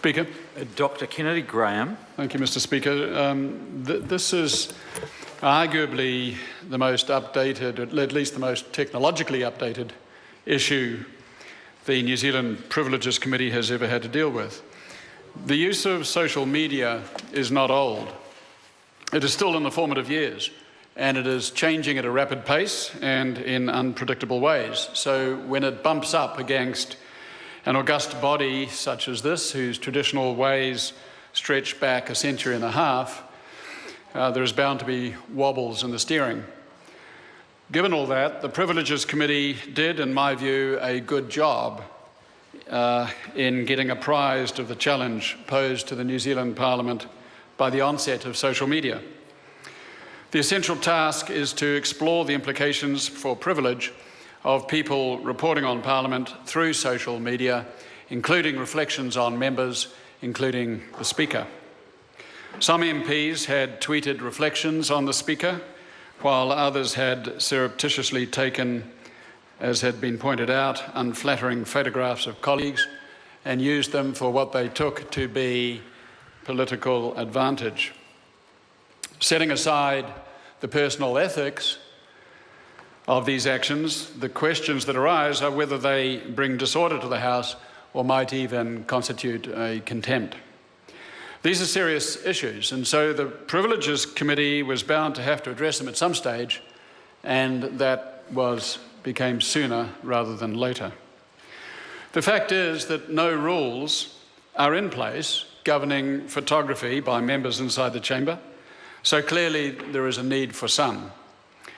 Speaker. Dr. Kennedy Graham. Thank you, Mr. Speaker. This is arguably the most updated, at least the most technologically updated issue the New Zealand Privileges Committee has ever had to deal with. The use of social media is not old. It is still in the formative years, and it is changing at a rapid pace and in unpredictable ways. So when it bumps up against an august body such as this, whose traditional ways stretch back a century and a half, there is bound to be wobbles in the steering. Given all that, the Privileges Committee did, in my view, a good job in getting apprised of the challenge posed to the New Zealand Parliament by the onset of social media. The essential task is to explore the implications for privilege of people reporting on Parliament through social media, including reflections on members, including the Speaker. Some MPs had tweeted reflections on the Speaker, while others had surreptitiously taken, as had been pointed out, unflattering photographs of colleagues and used them for what they took to be political advantage. Setting aside the personal ethics of these actions, the questions that arise are whether they bring disorder to the House or might even constitute a contempt. These are serious issues, and so the Privileges Committee was bound to have to address them at some stage, and that became sooner rather than later. The fact is that no rules are in place governing photography by members inside the chamber, so clearly there is a need for some.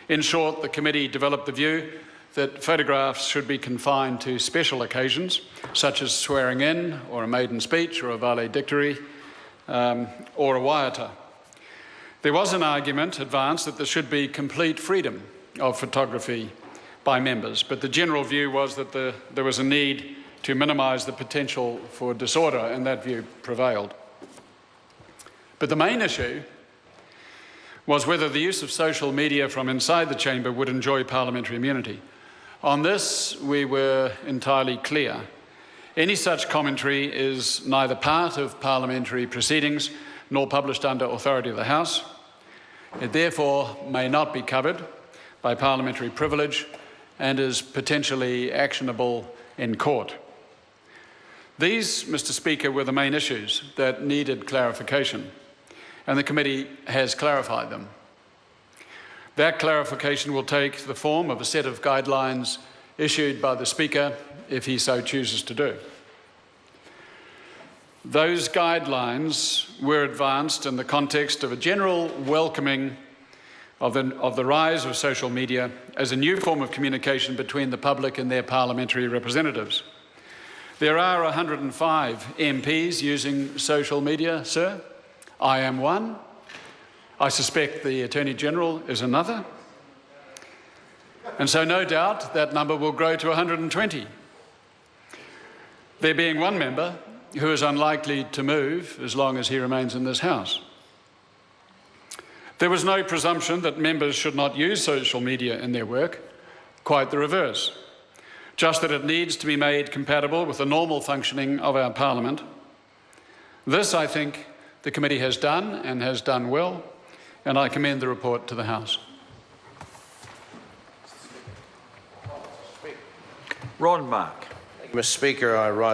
In short, the committee developed the view that photographs should be confined to special occasions, such as swearing in, or a maiden speech, or a valedictory, or a waiata. There was an argument advanced that there should be complete freedom of photography by members, but the general view was that there was a need to minimise the potential for disorder, and that view prevailed. But the main issue was whether the use of social media from inside the chamber would enjoy parliamentary immunity. On this, we were entirely clear. Any such commentary is neither part of parliamentary proceedings nor published under authority of the House. It therefore may not be covered by parliamentary privilege and is potentially actionable in court. These, Mr. Speaker, were the main issues that needed clarification, and the committee has clarified them. That clarification will take the form of a set of guidelines issued by the Speaker if he so chooses to do. Those guidelines were advanced in the context of a general welcoming of the rise of social media as a new form of communication between the public and their parliamentary representatives. There are 105 MPs using social media, sir. I am one. I suspect the Attorney-General is another. And so no doubt that number will grow to 120. There being one member who is unlikely to move as long as he remains in this House. There was no presumption that members should not use social media in their work, quite the reverse. Just that it needs to be made compatible with the normal functioning of our Parliament. This, I think, the committee has done and has done well, and I commend the report to the House. Ron Mark. Thank you, Mr. Speaker. I rise